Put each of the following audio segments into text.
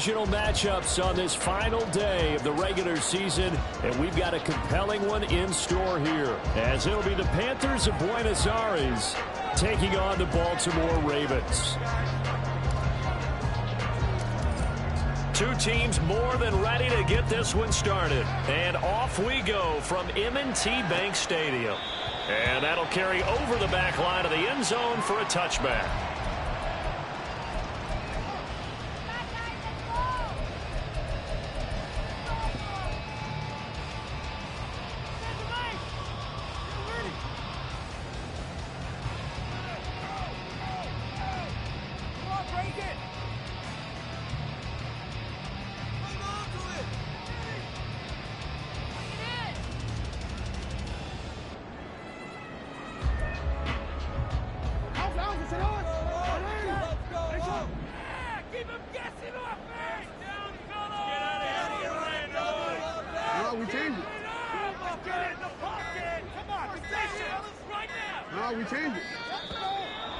divisional matchups on this final day of the regular season, and we've got a compelling one in store here, as it'll be the Panthers of Buenos Aires taking on the Baltimore Ravens. Two teams more than ready to get this one started. And off we go from M&T Bank Stadium. And that'll carry over the back line of the end zone for a touchback.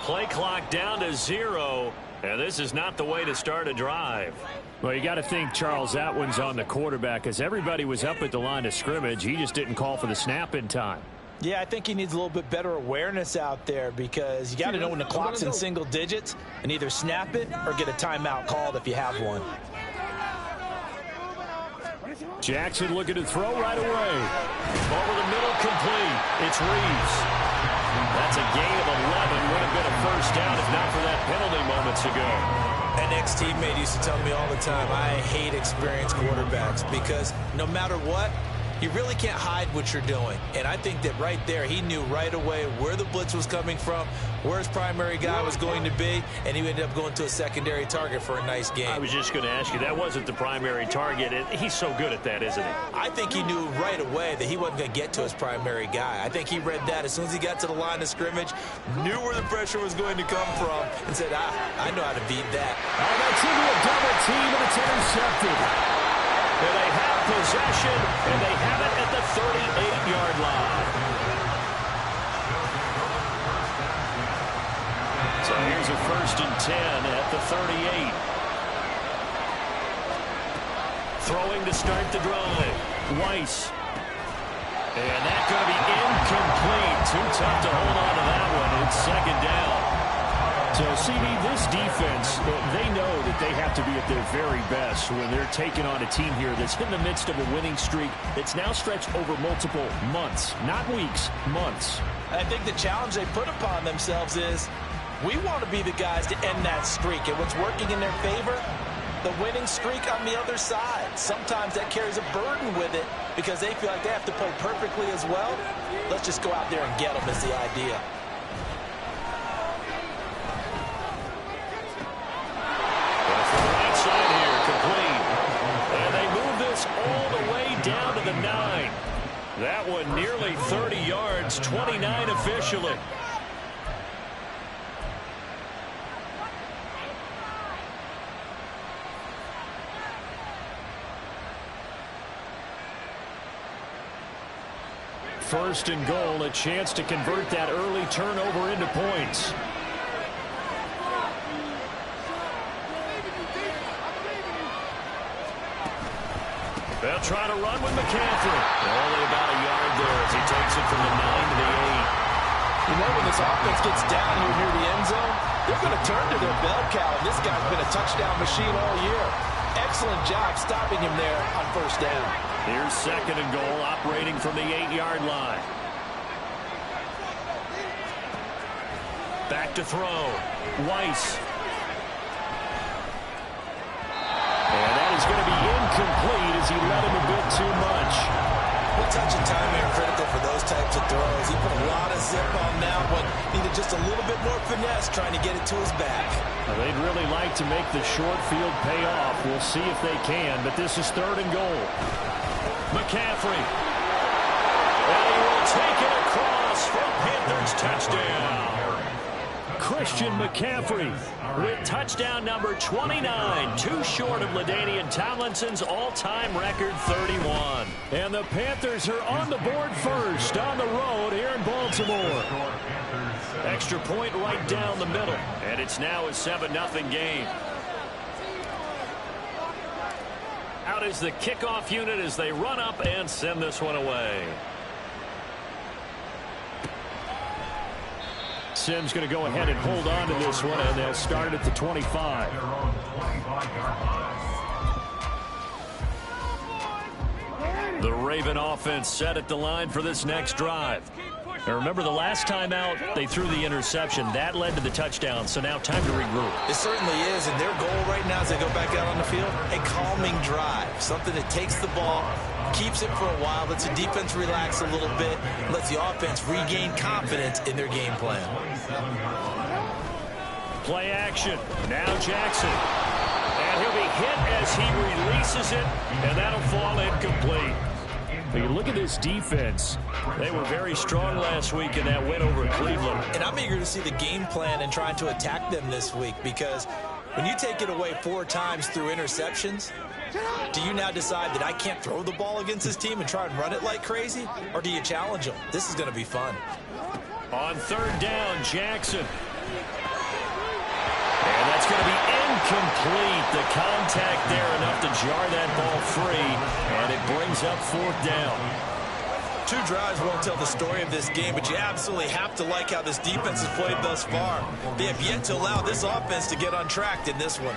Play clock down to 0, and this is not the way to start a drive. Well, you got to think, Charles, that one's on the quarterback, as everybody was up at the line of scrimmage. He just didn't call for the snap in time. Yeah, I think he needs a little bit better awareness out there, because you got to know when the clock's in single digits and either snap it or get a timeout called if you have one. Jackson looking to throw right away. Over the middle, complete. It's Reeves. That's a gain of 11. Would have been a first down if not for that penalty moments ago. An ex-teammate used to tell me all the time, I hate experienced quarterbacks, because no matter what, you really can't hide what you're doing. And I think that right there, he knew right away where the blitz was coming from, where his primary guy was going to be, and he ended up going to a secondary target for a nice game. I was just going to ask you, that wasn't the primary target. He's so good at that, isn't he? I think he knew right away that he wasn't going to get to his primary guy. I think he read that as soon as he got to the line of scrimmage, knew where the pressure was going to come from, and said, I know how to beat that. Oh, that's into a double team, and it's intercepted. And they have possession, and they have it at the 38-yard line. So here's a 1st and 10 at the 38. Throwing to start the drive. Weiss. And that's going to be incomplete. Too tough to hold on to that one. It's 2nd down. So, CD, this defense, they know that they have to be at their very best when they're taking on a team here that's in the midst of a winning streak that's now stretched over multiple months, not weeks, months. I think the challenge they put upon themselves is, we want to be the guys to end that streak. And what's working in their favor? The winning streak on the other side. Sometimes that carries a burden with it because they feel like they have to play perfectly as well. Let's just go out there and get them is the idea. All the way down to the 9. That one nearly 30 yards, 29 officially. First and goal, a chance to convert that early turnover into points. They'll try to run with McCaffrey. Only about a yard there as he takes it from the 9 to the 8. You know, when this offense gets down here near the end zone, they're going to turn to their bell cow. And this guy's been a touchdown machine all year. Excellent job stopping him there on 1st down. Here's 2nd and goal, operating from the 8-yard line. Back to throw. Weiss. And that is going to be incomplete as he led him a bit too much. Well, touch and time here critical for those types of throws. He put a lot of zip on that one. Needed just a little bit more finesse trying to get it to his back. Well, they'd really like to make the short field pay off. We'll see if they can, but this is 3rd and goal. McCaffrey. And he will take it across for a Panthers touchdown. Christian McCaffrey with touchdown number 29, too short of LaDainian Tomlinson's all-time record 31. And the Panthers are on the board first on the road here in Baltimore. Extra point right down the middle, and it's now a 7-0 game. out is the kickoff unit as they run up and send this one away. Simms going to go ahead and hold on to this one, and they'll start at the 25. The Raven offense set at the line for this next drive. Now remember, the last time out, they threw the interception. That led to the touchdown, so now time to regroup. It certainly is, and their goal right now as they go back out on the field, a calming drive. Something that takes the ball, keeps it for a while, lets the defense relax a little bit, lets the offense regain confidence in their game plan. Play action. Now Jackson. And he'll be hit as he releases it, and that'll fall incomplete. You look at this defense. They were very strong last week in that win over Cleveland. And I'm eager to see the game plan and trying to attack them this week, because when you take it away 4 times through interceptions, do you now decide that I can't throw the ball against this team and try and run it like crazy? Or do you challenge them? This is going to be fun. On 3rd down, Jackson. And that's going to be incomplete. The contact there enough to jar that ball free, and it brings up 4th down. 2 drives won't tell the story of this game, but you absolutely have to like how this defense has played thus far. They have yet to allow this offense to get untracked in this one.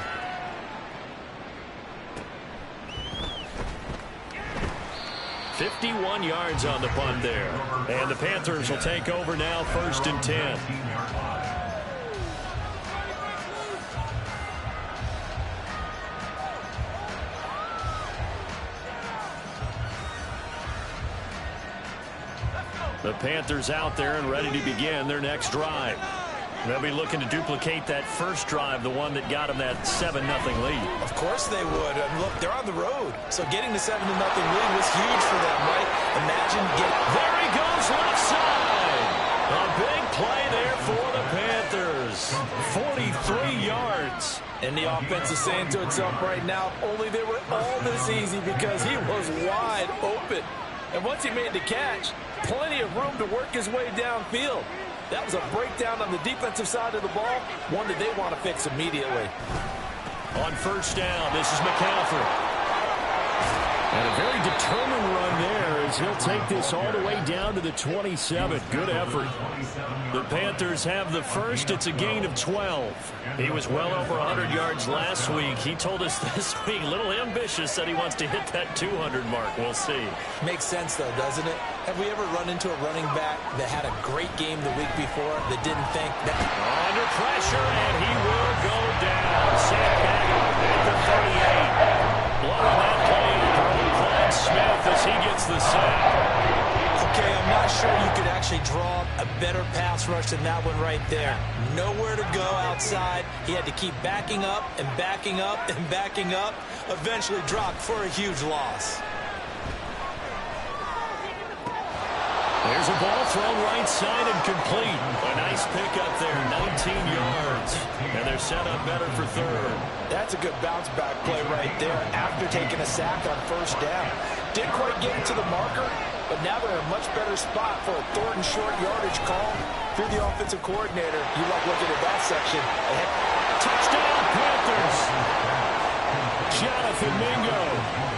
"51 yards on the punt there. And the Panthers will take over now, 1st and 10. The Panthers out there and ready to begin their next drive. They'll be looking to duplicate that first drive, the one that got them that 7-0 lead. Of course they would. And look, they're on the road. So getting the 7-0 lead was huge for them, right? Imagine getting... There he goes, left side. A big play there for the Panthers. 43 yards. And the offense is saying to itself right now, only they were all this easy because he was wide open. And once he made the catch, plenty of room to work his way downfield. That was a breakdown on the defensive side of the ball, one that they want to fix immediately. On 1st down, this is McCaffrey. And a very determined run there as he'll take this all the way down to the 27. Good effort. The Panthers have the first. It's a gain of 12. He was well over 100 yards last week. He told us this week, a little ambitious, said he wants to hit that 200 mark. We'll see. Makes sense, though, doesn't it? Have we ever run into a running back that had a great game the week before that didn't think that... Under pressure, and he will go down. Sack back at the 38. Blowing that play to Clyde Smith as he gets the sack. Okay, I'm not sure you could actually draw a better pass rush than that one right there. Nowhere to go outside. He had to keep backing up and backing up and backing up. Eventually dropped for a huge loss. There's a ball thrown right side and complete. A nice pickup there, 19 yards. And they're set up better for 3rd. That's a good bounce back play right there after taking a sack on 1st down. Didn't quite get it to the marker, but now they're in a much better spot for a 3rd and short yardage call through the offensive coordinator. You like looking at that section. Touchdown, Panthers. Jonathan Mingo.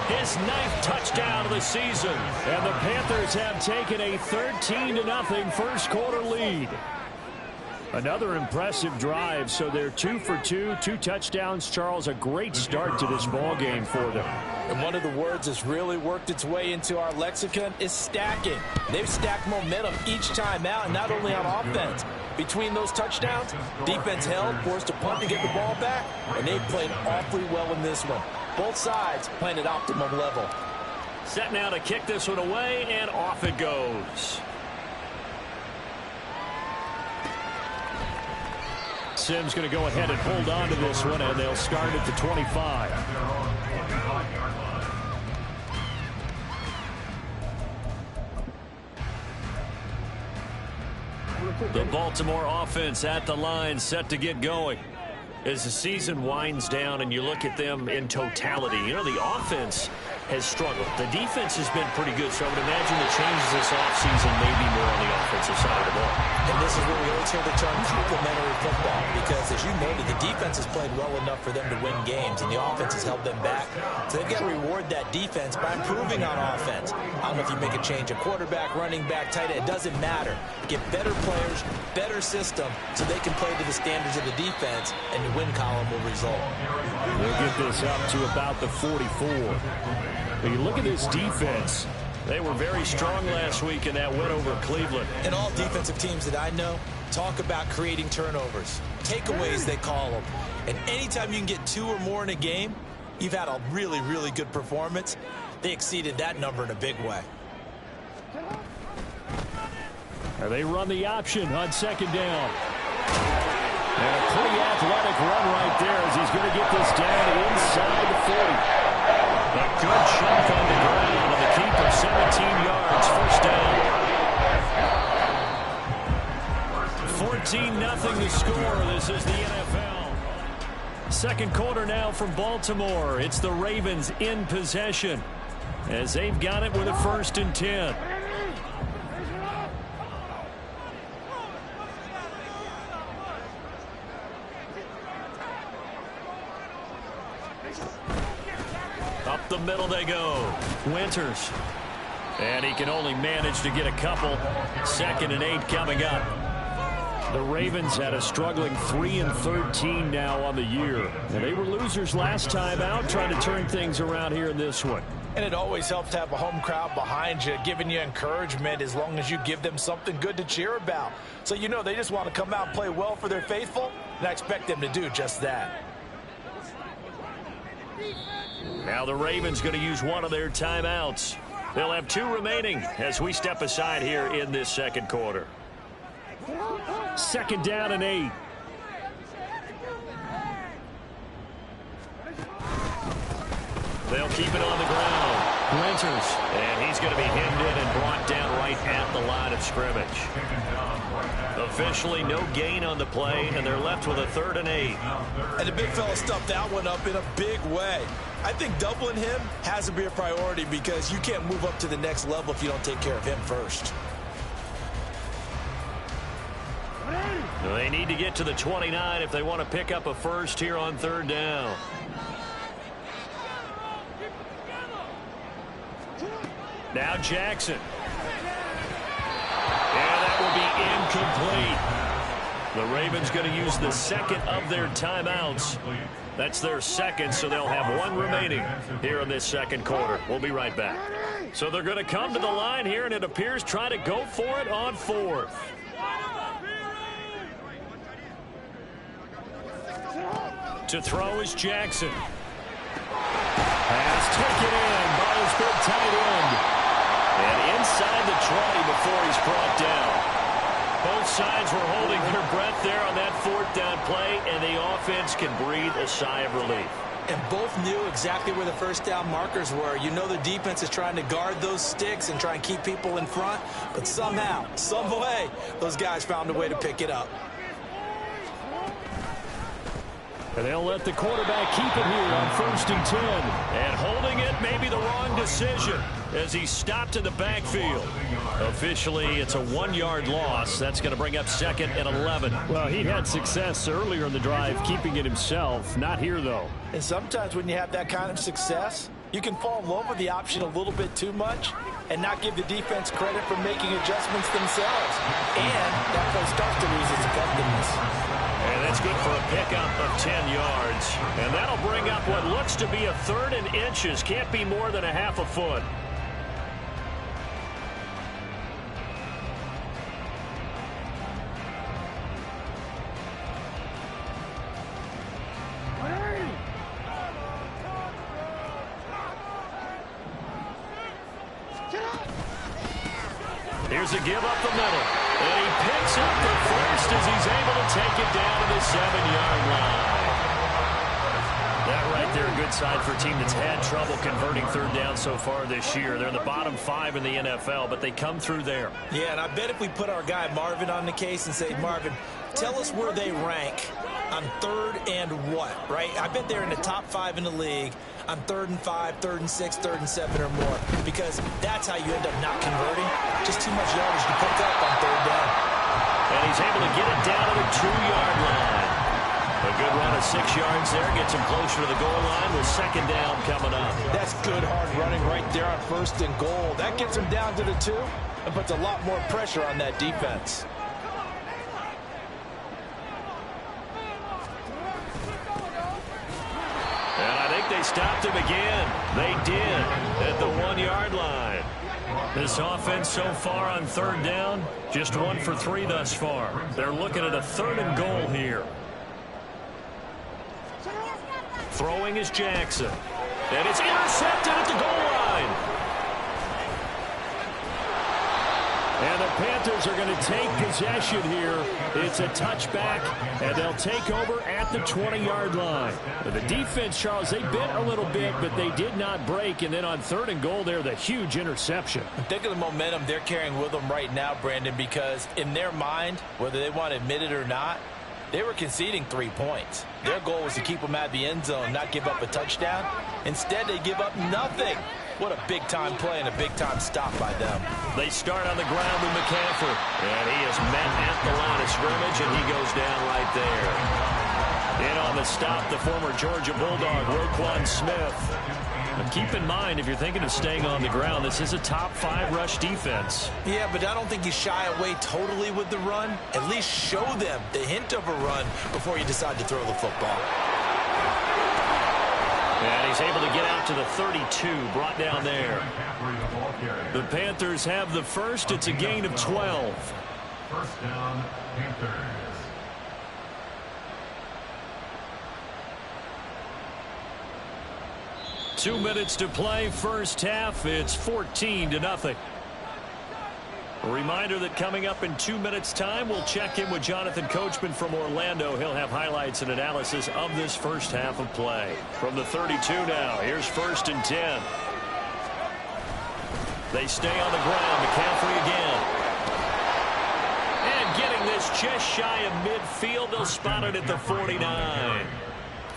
His 9th touchdown of the season. And the Panthers have taken a 13-0 first quarter lead. Another impressive drive, so they're 2 for 2, 2 touchdowns. Charles, a great start to this ball game for them. And one of the words that's really worked its way into our lexicon is stacking. They've stacked momentum each time out, and not only on offense. Between those touchdowns, defense held, forced a punt to get the ball back, and they played awfully well in this one. Both sides playing at optimum level. Set now to kick this one away, and off it goes. Simms going to go ahead and hold on to this one, and they'll start at the 25. The Baltimore offense at the line, set to get going. As the season winds down and you look at them in totality, you know, the offense has struggled. The defense has been pretty good, so I would imagine the changes this offseason may be more on the offensive side of the ball. And this is where we always hear the term complementary football, because as you noted, the defense has played well enough for them to win games, and the offense has held them back. So they've got to reward that defense by improving on offense. I don't know if you make a change at quarterback, running back, tight end, it doesn't matter. Get better players, better system, so they can play to the standards of the defense, and the win column will result. We'll get this up to about the 44. But you look at this defense. They were very strong last week in that win over Cleveland. And all defensive teams that I know talk about creating turnovers. Takeaways, they call them. And anytime you can get 2 or more in a game, you've had a really, really good performance. They exceeded that number in a big way. And they run the option on second down. And a pretty athletic run right there as he's going to get this down inside the 40. A good chunk on the ground, and the keeper 17 yards, first down. 14-0 the score. This is the NFL. Second quarter now from Baltimore. It's the Ravens in possession as they've got it with a 1st and 10. Up the middle they go. Winters. And he can only manage to get a couple. 2nd and 8 coming up. The Ravens had a struggling 3-13 now on the year. And they were losers last time out, trying to turn things around here in this one. And it always helps to have a home crowd behind you, giving you encouragement as long as you give them something good to cheer about. So you know they just want to come out and play well for their faithful, and I expect them to do just that. Now the Ravens going to use one of their timeouts. They'll have 2 remaining as we step aside here in this second quarter. 2nd down and 8. They'll keep it on the ground. Winters. And he's going to be hemmed in and brought down right at the line of scrimmage. Officially no gain on the play, and they're left with a 3rd and 8. And the big fella stuffed that one up in a big way. I think doubling him has to be a priority because you can't move up to the next level if you don't take care of him first. They need to get to the 29 if they want to pick up a first here on 3rd down. Now Jackson. And that will be incomplete. The Ravens going to use the 2nd of their timeouts. That's their 2nd, so they'll have 1 remaining here in this second quarter. We'll be right back. So they're going to come to the line here, and it appears try to go for it on 4th. To throw is Jackson. Pass taken in by his big tight end. And inside the 20 before he's brought down. Both sides were holding their breath there on that 4th down play, and the offense can breathe a sigh of relief. And both knew exactly where the 1st down markers were. You know the defense is trying to guard those sticks and try and keep people in front, but somehow, some way, those guys found a way to pick it up. And they'll let the quarterback keep it here on 1st and 10. And holding it may be the wrong decision as he stopped in the backfield. Officially, it's a 1-yard loss. That's going to bring up 2nd and 11. Well, he had success earlier in the drive keeping it himself. Not here, though. And sometimes when you have that kind of success, you can fall in love with the option a little bit too much and not give the defense credit for making adjustments themselves. And that play starts to lose its effectiveness. And that's good for a pickup of 10 yards. And that'll bring up what looks to be a 3rd and inches. Can't be more than a half a foot. Here's a give up the middle. And he picks up the first as he's able to take it down to the 7-yard line. That right there, a good sign for a team that's had trouble converting 3rd down so far this year. They're in the bottom 5 in the NFL, but they come through there. Yeah, and I bet if we put our guy Marvin on the case and say, Marvin, tell us where they rank on 3rd and what, right? I bet they're in the top 5 in the league on 3rd and 5, 3rd and 6, 3rd and 7 or more, because that's how you end up not converting. Just too much yardage to pick up on 3rd down. And he's able to get it down to the 2-yard line. A good run of 6 yards there gets him closer to the goal line with 2nd down coming up. That's good hard running right there on 1st and goal. That gets him down to the 2 and puts a lot more pressure on that defense. And I think they stopped him again. They did at the 1-yard line. This offense so far on 3rd down, just 1 for 3 thus far. They're looking at a 3rd and goal here. Throwing is Jackson. And it's intercepted at the goal line. And the Panthers are going to take possession here. It's a touchback, and they'll take over at the 20-yard line. But the defense, Charles, they bit a little bit, but they did not break. And then on 3rd and goal there, the huge interception. Think of the momentum they're carrying with them right now, Brandon, because in their mind, whether they want to admit it or not, they were conceding 3 points. Their goal was to keep them out of the end zone, not give up a touchdown. Instead, they give up nothing. What a big-time play and a big-time stop by them. They start on the ground with McCaffrey. And he is met at the line of scrimmage, and he goes down right there. In on the stop, the former Georgia Bulldog, Roquan Smith. But keep in mind, if you're thinking of staying on the ground, this is a top 5 rush defense. Yeah, but I don't think you shy away totally with the run. At least show them the hint of a run before you decide to throw the football. And he's able to get out to the 32, brought down there. The Panthers have the first. It's a gain of 12. 1st down, Panthers. Two minutes to play, first half. It's 14-0. A reminder that coming up in 2 minutes' time, we'll check in with Jonathan Coachman from Orlando. He'll have highlights and analysis of this first half of play. From the 32 now, here's 1st and 10. They stay on the ground. McCaffrey again. And getting this just shy of midfield. They'll spot it at the 49.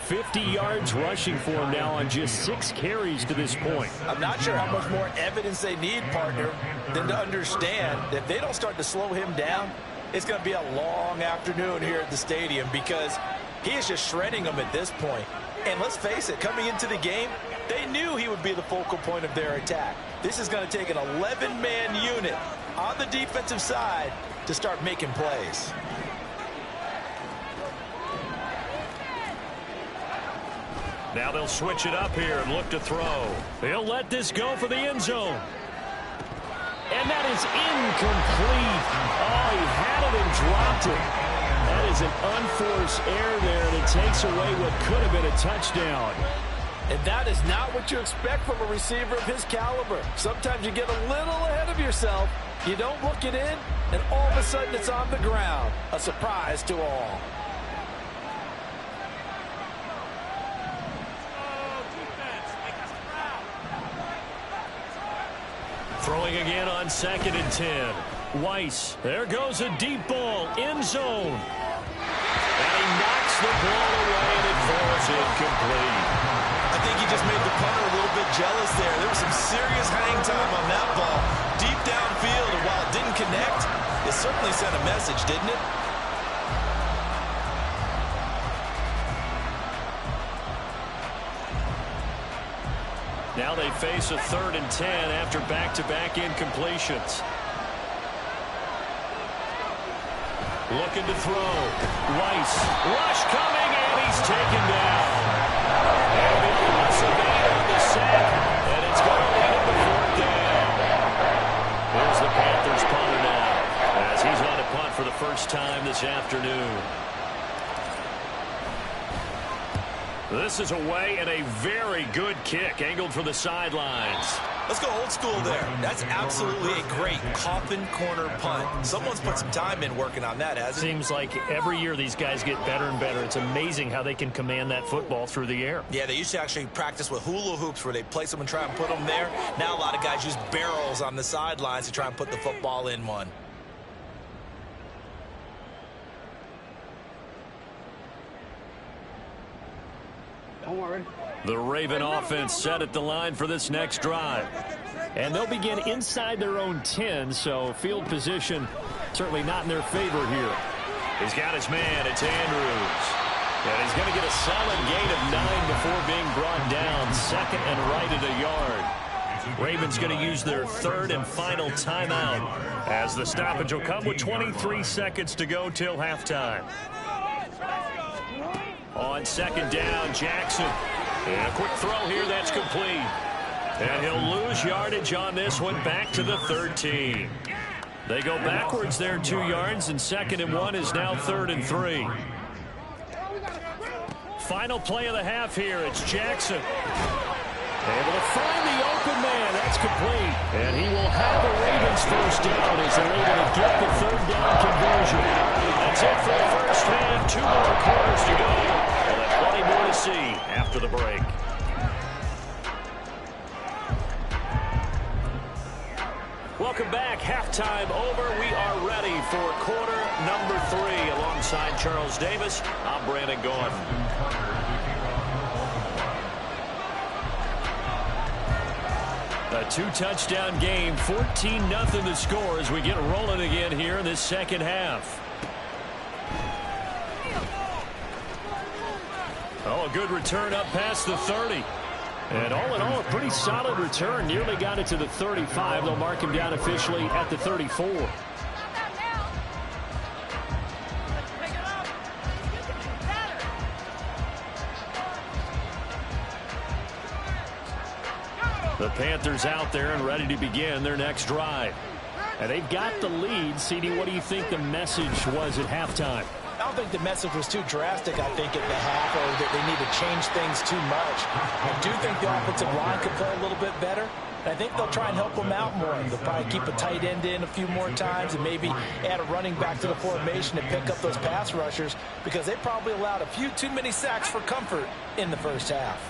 50 yards rushing for him now on just 6 carries to this point. I'm not sure how much more evidence they need, partner, than to understand that if they don't start to slow him down, it's going to be a long afternoon here at the stadium, because he is just shredding them at this point. And let's face it, coming into the game, they knew he would be the focal point of their attack. This is going to take an 11-man unit on the defensive side to start making plays. Now they'll switch it up here and look to throw. He'll let this go for the end zone. And that is incomplete. Oh, he had it and dropped it. That is an unforced error there, and it takes away what could have been a touchdown. And that is not what you expect from a receiver of his caliber. Sometimes you get a little ahead of yourself. You don't look it in, and all of a sudden it's on the ground. A surprise to all. Throwing again on 2nd and 10. Weiss. There goes a deep ball. End zone. And he knocks the ball away, and it falls incomplete. I think he just made the punter a little bit jealous there. There was some serious hang time on that ball. Deep downfield, and while it didn't connect, it certainly sent a message, didn't it? Now they face a 3rd and 10 after back-to-back incompletions. Looking to throw. Weiss. Rush coming, and he's taken down. And the offensive man on the sack, and it's going to lead him to 4th down. Here's the Panthers punter now, as he's on a punt for the first time this afternoon. This is away, and a very good kick angled for the sidelines. Let's go old school there. That's absolutely a great coffin corner punt. Someone's put some time in working on that, hasn't it? Seems like every year these guys get better and better. It's amazing how they can command that football through the air. Yeah, they used to actually practice with hula hoops where they place them and try and put them there. Now a lot of guys use barrels on the sidelines to try and put the football in one. The Raven offense set at the line for this next drive. And they'll begin inside their own 10, so field position certainly not in their favor here. He's got his man. It's Andrews. And he's going to get a solid gain of 9 before being brought down. Second and right at a yard. Ravens going to use their third and final timeout as the stoppage will come with 23 seconds to go till halftime. On second down, Jackson. And a quick throw here that's complete. And he'll lose yardage on this one back to the 13. They go backwards there 2 yards, and second and 1 is now 3rd and 3. Final play of the half here. It's Jackson. Able to find the open man. That's complete. And he will have a Ravens first down as they're able to get the third down conversion. That's it for the first half. 2 more quarters to go. We'll have plenty more to see after the break. Welcome back. Halftime over. We are ready for quarter number 3. Alongside Charles Davis, I'm Brandon Gordon. A 2-touchdown game, 14-0 the score as we get rolling again here in this second half. Oh, a good return up past the 30. And all in all, a pretty solid return. Nearly got it to the 35. They'll mark him down officially at the 34. The Panthers out there and ready to begin their next drive. And they've got the lead. CD, what do you think the message was at halftime? I don't think the message was too drastic, I think, at the half, or that they need to change things too much. I do think the offensive line could play a little bit better. And I think they'll try and help them out more. They'll probably keep a tight end in a few more times and maybe add a running back to the formation and pick up those pass rushers because they probably allowed a few too many sacks for comfort in the first half.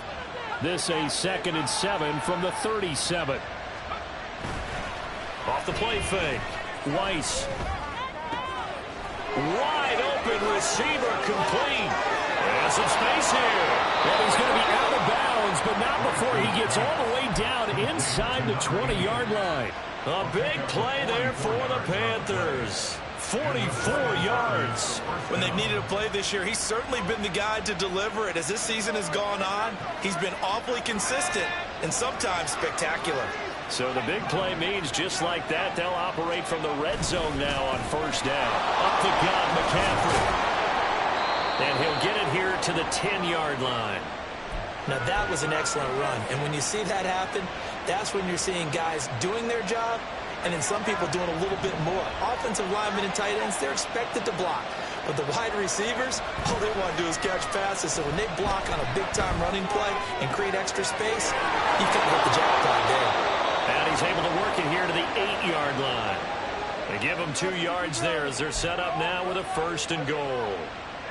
This a 2nd and 7 from the 37. Off the play fake. Weiss. Wide open receiver complete. And some space here. And he's going to be out of bounds, but not before he gets all the way down inside the 20-yard line. A big play there for the Panthers. 44 yards. When they've needed a play this year, he's certainly been the guy to deliver it. As this season has gone on, he's been awfully consistent and sometimes spectacular. So the big play means just like that, they'll operate from the red zone now on first down. Up the gut, McCaffrey. And he'll get it here to the 10-yard line. Now that was an excellent run. And when you see that happen, that's when you're seeing guys doing their job and then some people doing a little bit more. Offensive linemen and tight ends, they're expected to block. But the wide receivers, all they want to do is catch passes. So when they block on a big-time running play and create extra space, you can hit the jackpot there. And he's able to work it here to the 8-yard line. They give him 2 yards there as they're set up now with a 1st and goal.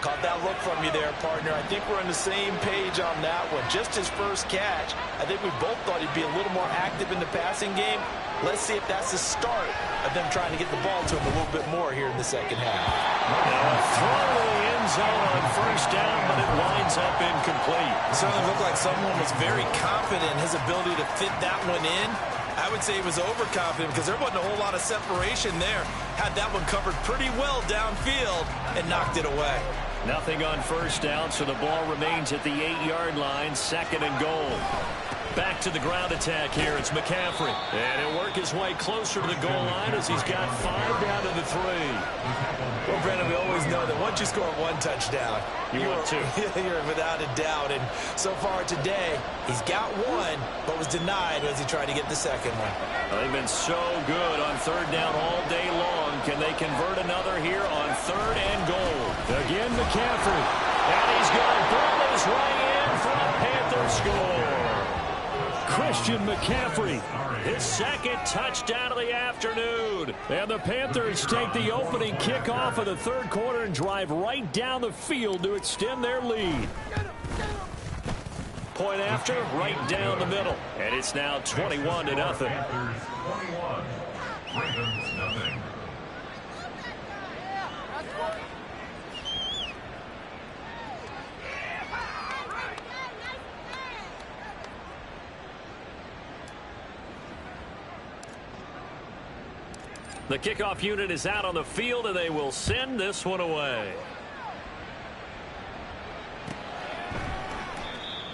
Caught that look from you there, partner. I think we're on the same page on that one. Just his first catch. I think we both thought he'd be a little more active in the passing game. Let's see if that's the start of them trying to get the ball to him a little bit more here in the second half. Now a throw to the end zone on first down, but it winds up incomplete. It certainly looked like someone was very confident in his ability to fit that one in. I would say he was overconfident because there wasn't a whole lot of separation there. Had that one covered pretty well downfield and knocked it away. Nothing on first down, so the ball remains at the 8-yard line, 2nd and goal. Back to the ground attack here. It's McCaffrey. And he'll work his way closer to the goal line as he's got 5 down to the 3. Well, Brandon, we always know that once you score 1 touchdown, you want 2. You're without a doubt. And so far today, he's got 1, but was denied as he tried to get the second one. Well, they've been so good on 3rd down all day long. Can they convert another here on 3rd and goal? Again, McCaffrey. And he's going to pull his way in for a Panthers score. Christian McCaffrey, his 2nd touchdown of the afternoon. And the Panthers take the opening kickoff of the 3rd quarter and drive right down the field to extend their lead. Point after, right down the middle. And it's now 21-0. Panthers 21, Ravens nothing. The kickoff unit is out on the field, and they will send this one away.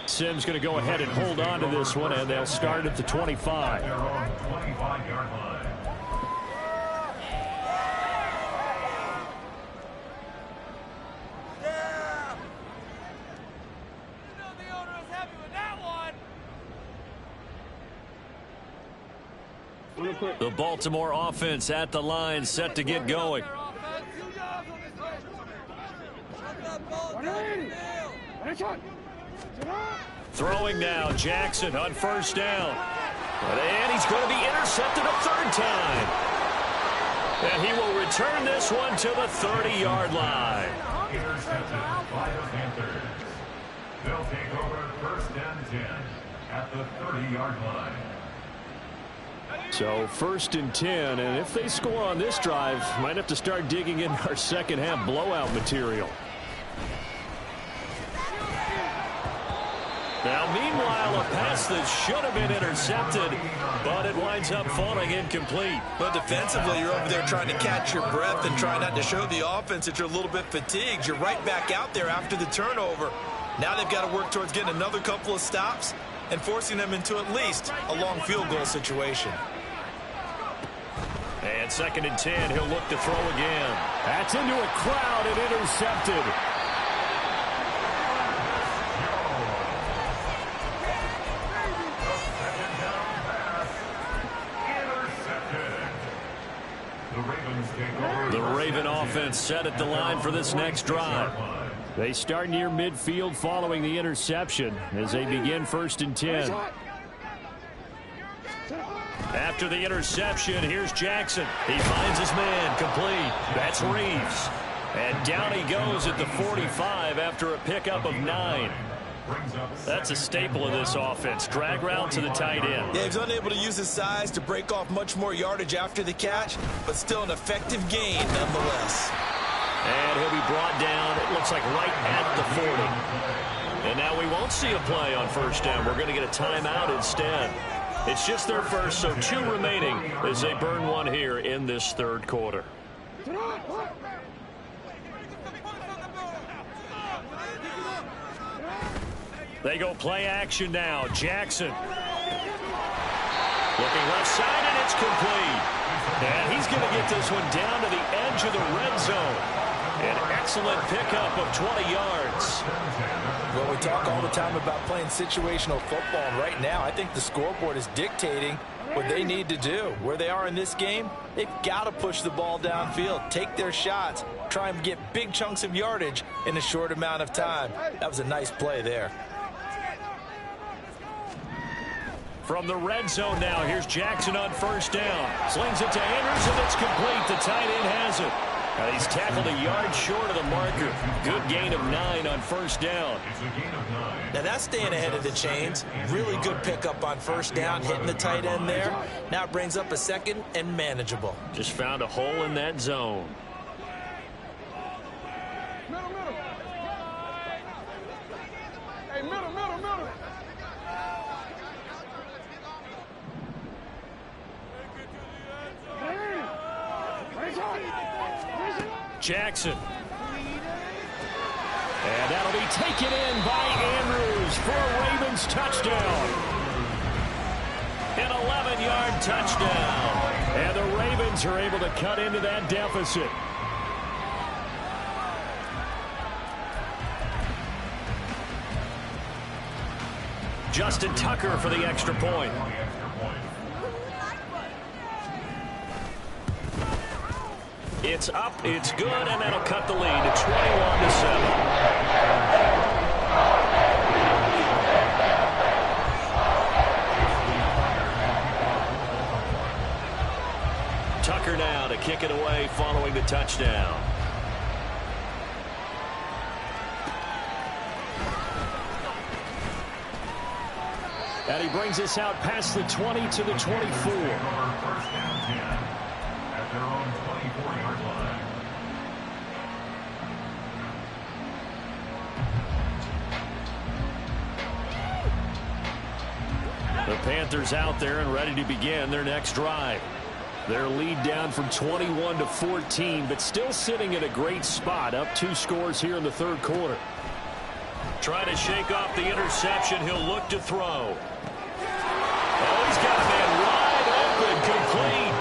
Simms going to go ahead and hold on to this one, and they'll start at the 25. Their own 25-yard line. The Baltimore offense at the line, set to get going. Throwing now, Jackson on first down. And he's going to be intercepted a third time. And he will return this one to the 30-yard line. Intercepted by the Panthers. They'll take over first and 10 at the 30-yard line. So first and 10, and if they score on this drive, might have to start digging in our second half blowout material. Now, meanwhile, a pass that should have been intercepted, but it winds up falling incomplete. But defensively, you're over there trying to catch your breath and try not to show the offense that you're a little bit fatigued. You're right back out there after the turnover. Now they've got to work towards getting another couple of stops and forcing them into at least a long field goal situation. And second and 10, he'll look to throw again. That's into a crowd and intercepted. The Raven offense set at the line for this next drive. They start near midfield following the interception as they begin first and 10. After the interception, here's Jackson. He finds his man, complete. That's Reeves. And down he goes at the 45 after a pickup of 9. That's a staple of this offense. Drag route to the tight end. Yeah, he's unable to use his size to break off much more yardage after the catch, but still an effective gain nonetheless. And he'll be brought down, it looks like right at the 40. And now we won't see a play on first down. We're going to get a timeout instead. It's just their first, so 2 remaining as they burn one here in this third quarter. They go play action now. Jackson. Looking left side, and it's complete. And he's going to get this one down to the edge of the red zone. An excellent pickup of 20 yards. Well, we talk all the time about playing situational football, and right now I think the scoreboard is dictating what they need to do. Where they are in this game, they've got to push the ball downfield, take their shots, try and get big chunks of yardage in a short amount of time. That was a nice play there. From the red zone now, here's Jackson on first down. Slings it to Andrews, and it's complete. The tight end has it. Now he's tackled a yard short of the marker. Good gain of 9 on first down. Now that's staying ahead of the chains. Really good pickup on first down, hitting the tight end there. Now it brings up a second and manageable. Just found a hole in that zone. Hey, middle. Jackson. And that'll be taken in by Andrews for a Ravens touchdown. An 11-yard touchdown. And the Ravens are able to cut into that deficit. Justin Tucker for the extra point. It's up, it's good, and that'll cut the lead to 21-7. Tucker now to kick it away following the touchdown. And he brings us out past the 20 to the 24. Their own 24-yard line. The Panthers out there and ready to begin their next drive. Their lead down from 21 to 14, but still sitting at a great spot, up 2 scores here in the third quarter. Trying to shake off the interception. He'll look to throw. Oh, he's got a man wide open, complete.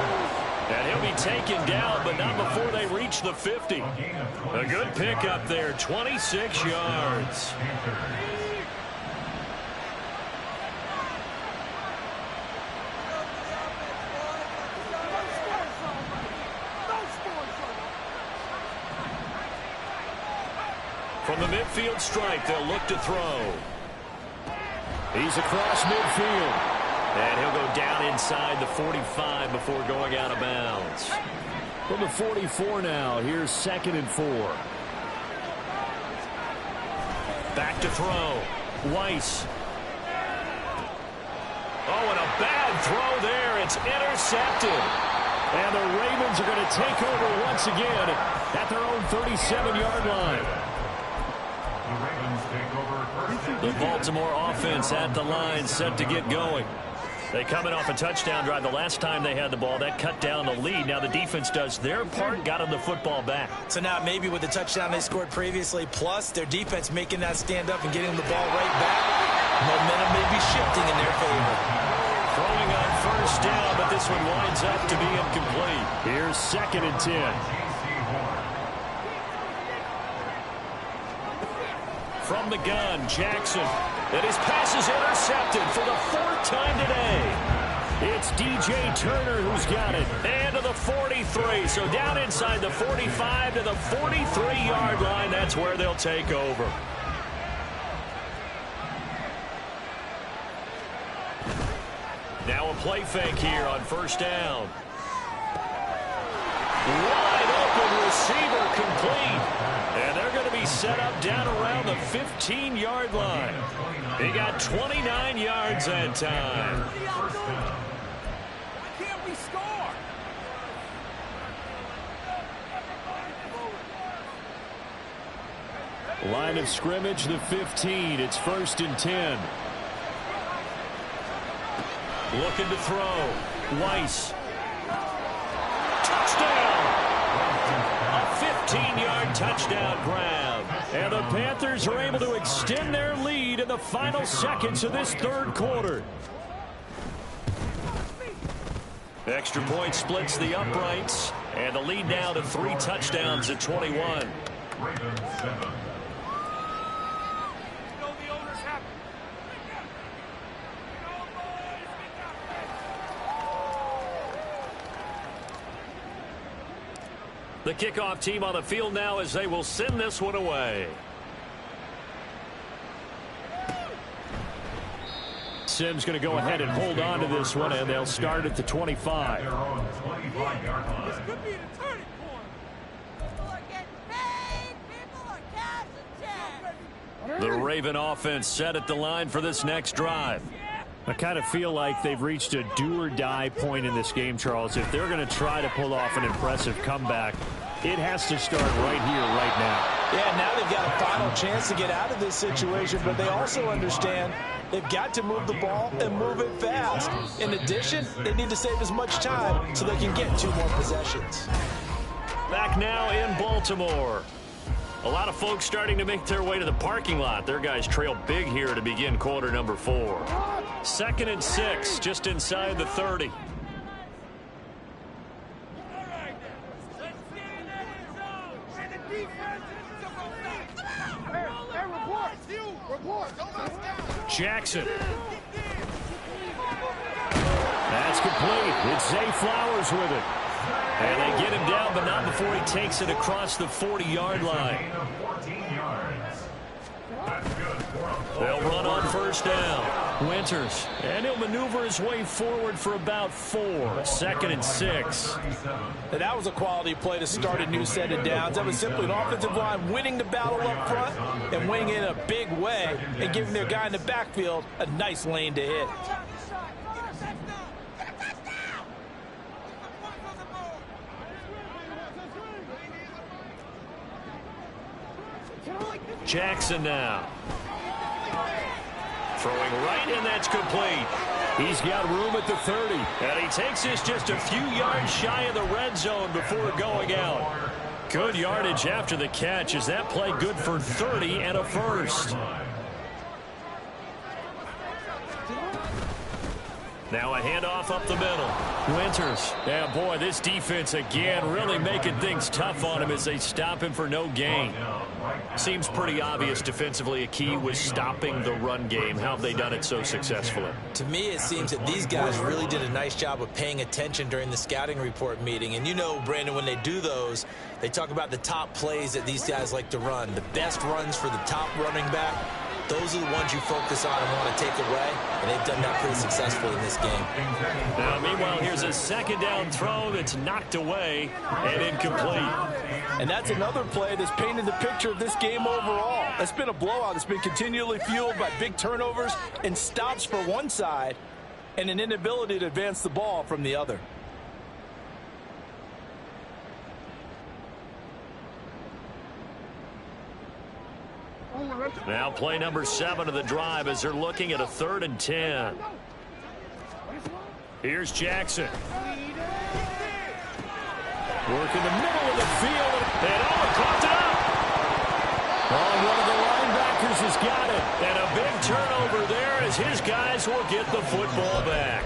And he'll be taken down, but not before they reach the 50. A good pickup there, 26 yards. From the midfield stripe, they'll look to throw. He's across midfield. And he'll go down inside the 45 before going out of bounds. From the 44 now, here's 2nd and 4. Back to throw. Weiss. Oh, and a bad throw there. It's intercepted. And the Ravens are going to take over once again at their own 37-yard line. The Baltimore offense at the line, set to get going. They coming off a touchdown drive the last time they had the ball. That cut down the lead. Now the defense does their part, got them the football back. So now maybe with the touchdown they scored previously, plus their defense making that stand up and getting the ball right back, momentum may be shifting in their favor. Throwing on first down, but this one winds up to be incomplete. Here's 2nd and 10. From the gun, Jackson. And his pass is intercepted for the 4th time today. It's DJ Turner who's got it. And to the 43. So down inside the 45 to the 43-yard line. That's where they'll take over. Now a play fake here on first down. Wide open receiver, complete. And they're going to be set up down around the 15-yard line. He got 29 yards that time. Why can't we score? Line of scrimmage, the 15. It's 1st and 10. Looking to throw. Weiss. Touchdown! A 15-yard touchdown grab. And the Panthers are able to extend their lead in the final seconds of this third quarter. Extra point splits the uprights. And the lead now to 3 touchdowns at 21. Ravens 7. The kickoff team on the field now as they will send this one away. Sims going to go ahead and hold on to this one, and they'll start at the 25. Their own 25-yard line. This could be the turning point. People are getting paid. People are cashing checks. The Raven offense set at the line for this next drive. I kind of feel like they've reached a do-or-die point in this game, Charles. If they're going to try to pull off an impressive comeback, it has to start right here, right now. Yeah, now they've got a final chance to get out of this situation, but they also understand they've got to move the ball and move it fast. In addition, they need to save as much time so they can get 2 more possessions. Back now in Baltimore. A lot of folks starting to make their way to the parking lot. Their guys trail big here to begin quarter number 4. 2nd and 6, just inside the 30. Jackson. That's complete. It's Zay Flowers with it. And they get him down, but not before he takes it across the 40-yard line. They'll run on first down. Winters. And he'll maneuver his way forward for about 4. 2nd and 6. And that was a quality play to start a new set of downs. That was simply an offensive line winning the battle up front and winning it in a big way and giving their guy in the backfield a nice lane to hit. Jackson now. Throwing right, and that's complete. He's got room at the 30. And he takes this just a few yards shy of the red zone before going out. Good yardage after the catch. Is that play good for 30 and a first? Now a handoff up the middle. Winters. Yeah, boy, this defense again really making things tough on him as they stop him for no gain. Seems pretty obvious defensively a key was stopping the run game. How have they done it so successfully? To me, it seems that these guys really did a nice job of paying attention during the scouting report meeting. And you know, Brandon, when they do those, they talk about the top plays that these guys like to run. The best runs for the top running back. Those are the ones you focus on and want to take away, and they've done that pretty successfully in this game. Now, meanwhile, here's a second down throw that's knocked away and incomplete. And that's another play that's painted the picture of this game overall. It's been a blowout. It's been continually fueled by big turnovers and stops for one side and an inability to advance the ball from the other. Now play number 7 of the drive as they're looking at a 3rd and 10. Here's Jackson. Work in the middle of the field. And coughed it up. Oh, one of the linebackers has got it. And a big turnover there as his guys will get the football back.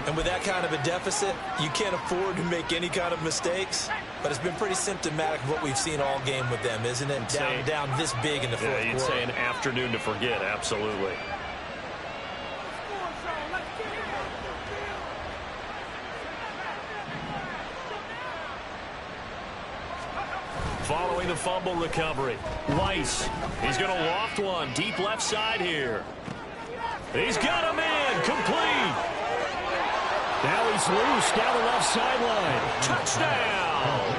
And with that kind of a deficit, you can't afford to make any kind of mistakes. But it's been pretty symptomatic of what we've seen all game with them, isn't it? Down this big in the fourth quarter. You'd say an afternoon to forget, absolutely. Following the fumble recovery, Weiss. He's going to loft one deep left side here. He's got him in, complete. Now he's loose down the left sideline. Touchdown!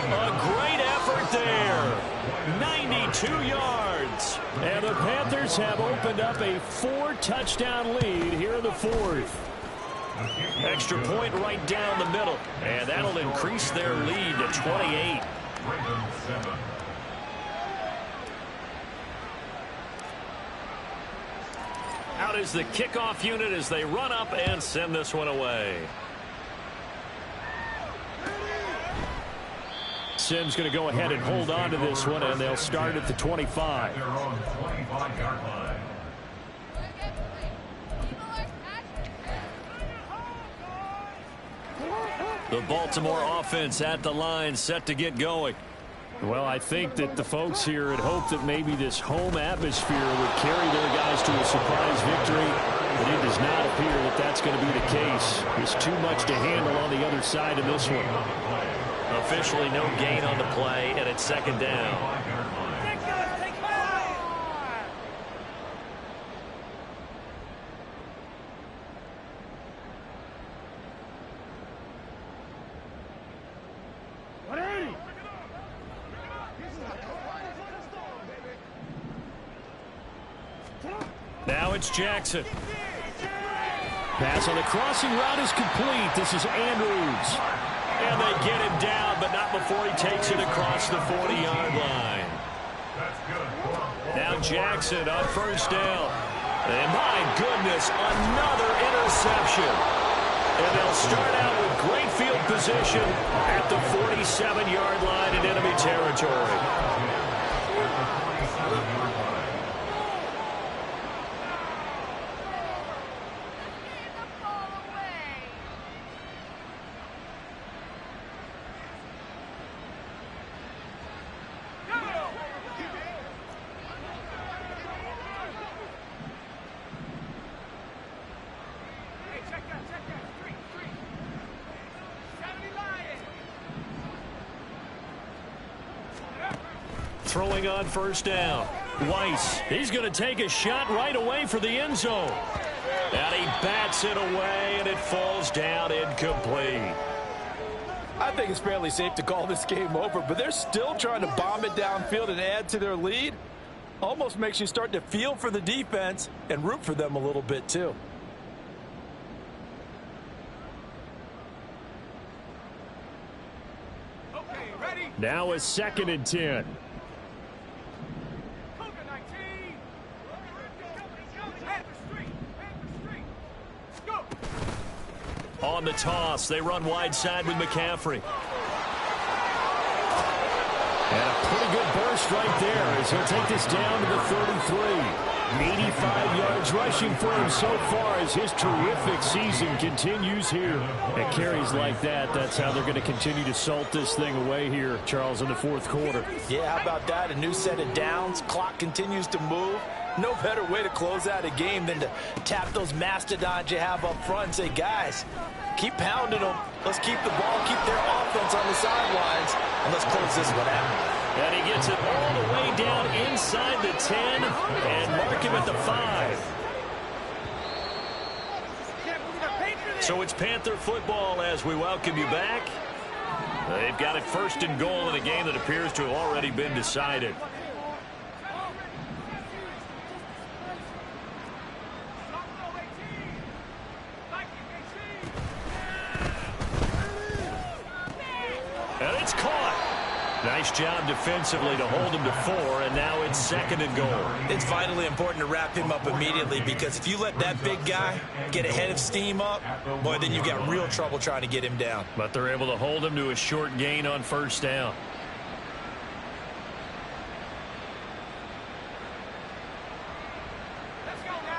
A great effort there. 92 yards. And the Panthers have opened up a 4-touchdown lead here in the fourth. Extra point right down the middle. And that'll increase their lead to 28. Out is the kickoff unit as they run up and send this one away. Simms going to go ahead and hold on to this one, and they'll start at the 25. The Baltimore offense at the line, set to get going. Well, I think that the folks here had hoped that maybe this home atmosphere would carry their guys to a surprise victory, but it does not appear that that's going to be the case. There's too much to handle on the other side of this one. Officially no gain on the play, and it's second down. Now it's Jackson. Pass on the crossing route is complete. This is Andrews. And they get him down, but not before he takes it across the 40-yard line. Now Jackson on first down. And my goodness, another interception. And they'll start out with great field position at the 47-yard line in enemy territory. Throwing on first down. Weiss, he's going to take a shot right away for the end zone. And he bats it away, and it falls down incomplete. I think it's fairly safe to call this game over, but they're still trying to bomb it downfield and add to their lead. Almost makes you start to feel for the defense and root for them a little bit, too. Okay, ready? Now a 2nd and 10. On the toss, they run wide side with McCaffrey. And a pretty good burst right there as he'll take this down to the 33. 85 yards rushing for him so far as his terrific season continues here. At carries like that, that's how they're going to continue to salt this thing away here, Charles, in the fourth quarter. Yeah, how about that? A new set of downs. Clock continues to move. No better way to close out a game than to tap those mastodons you have up front and say, guys, keep pounding them. Let's keep the ball, keep their offense on the sidelines, and let's close this one out. And he gets it all the way down inside the 10 and mark him at the 5. So it's Panther football as we welcome you back. They've got it first and goal in a game that appears to have already been decided. And it's caught. Nice job defensively to hold him to 4, and now it's second and goal. It's vitally important to wrap him up immediately because if you let that big guy get a head of steam up, boy, then you've got real trouble trying to get him down. But they're able to hold him to a short gain on first down.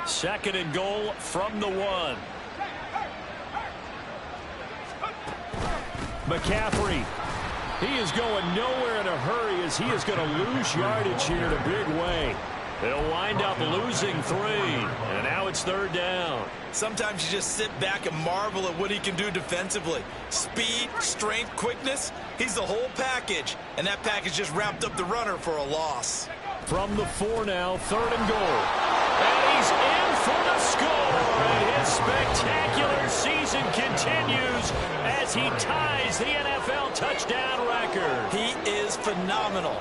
Second and goal from the 1. McCaffrey. He is going nowhere in a hurry as he is going to lose yardage here in a big way. They'll wind up losing 3, and now it's third down. Sometimes you just sit back and marvel at what he can do defensively. Speed, strength, quickness, he's the whole package, and that package just wrapped up the runner for a loss. From the 4 now, third and goal. And he's in for the score, and his spectacular season continues as he ties the NFL touchdown record. He is phenomenal.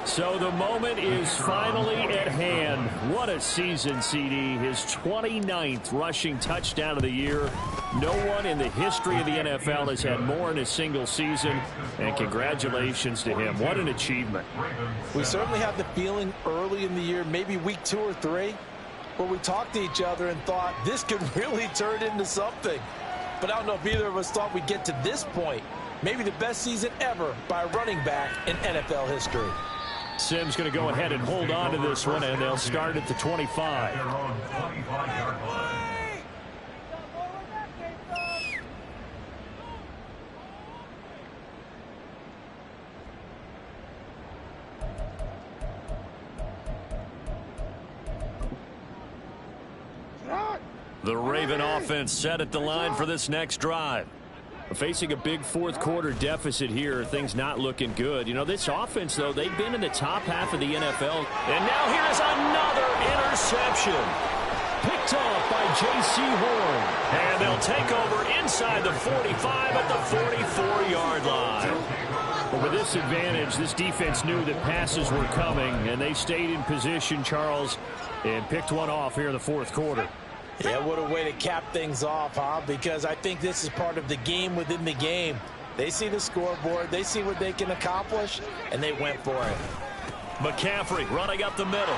So the moment is finally at hand. What a season, CD. His 29th rushing touchdown of the year. No one in the history of the NFL has had more in a single season, and congratulations to him. What an achievement. We certainly have the feeling early in the year, maybe week 2 or 3, where we talked to each other and thought this could really turn into something. But I don't know if either of us thought we'd get to this point. Maybe the best season ever by a running back in NFL history. Simms going to go ahead and hold on to this one, and they'll start at the 25. The Raven offense set at the line for this next drive. Facing a big fourth quarter deficit here, things not looking good. You know, this offense, though, they've been in the top half of the NFL. And now here is another interception. Picked off by J.C. Horn. And they'll take over inside the 45 at the 44-yard line. But with this advantage, this defense knew that passes were coming, and they stayed in position, Charles, and picked one off here in the fourth quarter. Yeah, what a way to cap things off, huh? Because I think this is part of the game within the game. They see the scoreboard, they see what they can accomplish, and they went for it. McCaffrey running up the middle.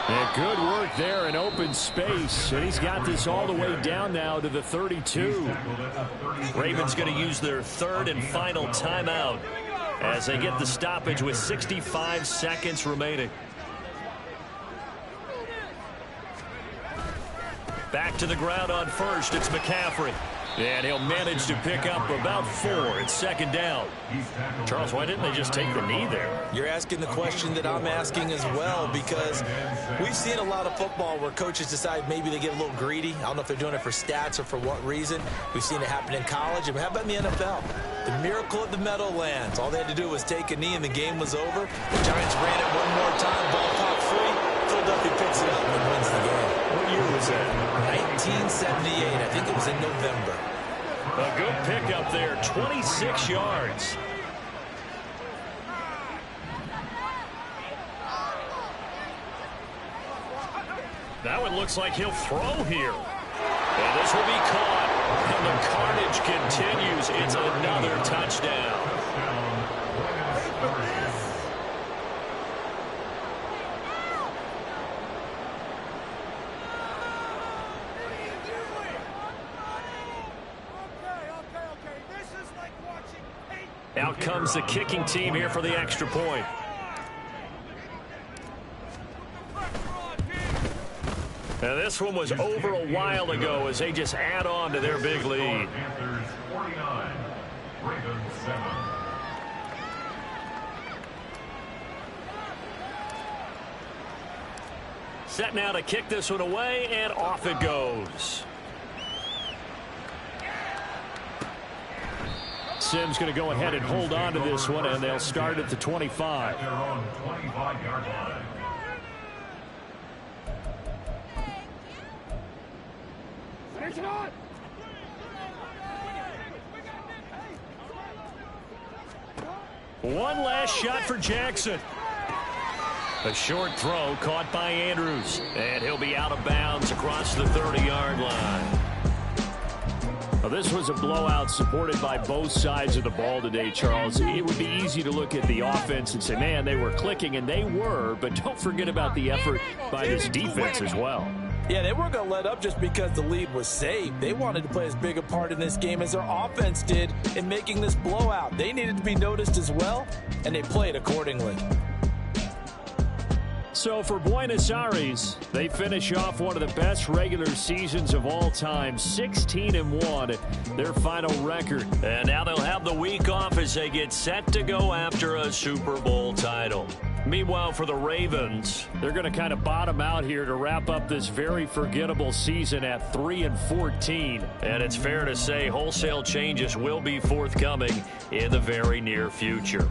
And good work there in open space. And he's got this all the way down now to the 32. Ravens going to use their third and final timeout as they get the stoppage with 65 seconds remaining. Back to the ground on first. It's McCaffrey. And he'll manage to pick up about 4. It's second down. Charles, why didn't they just take the knee there? You're asking the question that I'm asking as well, because we've seen a lot of football where coaches decide maybe they get a little greedy. I don't know if they're doing it for stats or for what reason. We've seen it happen in college. And how about in the NFL? The miracle of the Meadowlands. All they had to do was take a knee and the game was over. The Giants ran it one more time. Ball caught free. Philadelphia picks it up and wins the game. What year was that? 1978. I think it was in November. A good pickup there, 26 yards. That one looks like he'll throw here. And this will be caught. And the carnage continues. It's another touchdown. Out comes the kicking team here for the extra point. And this one was over a while ago as they just add on to their big lead. Panthers 49, Ravens 7. Set now to kick this one away, and off it goes. Simms going to go ahead and hold on to this one, and they'll start at the 25. At their own 25-yard line. One last shot for Jackson. A short throw caught by Andrews, and he'll be out of bounds across the 30-yard line. Well, this was a blowout supported by both sides of the ball today, Charles. It would be easy to look at the offense and say, man, they were clicking, and they were, but don't forget about the effort by this defense as well. Yeah, they weren't going to let up just because the lead was saved. They wanted to play as big a part in this game as their offense did in making this blowout. They needed to be noticed as well, and they played accordingly. So for Buenos Aires, they finish off one of the best regular seasons of all time, 16-1, their final record. And now they'll have the week off as they get set to go after a Super Bowl title. Meanwhile, for the Ravens, they're going to kind of bottom out here to wrap up this very forgettable season at 3-14. And it's fair to say wholesale changes will be forthcoming in the very near future.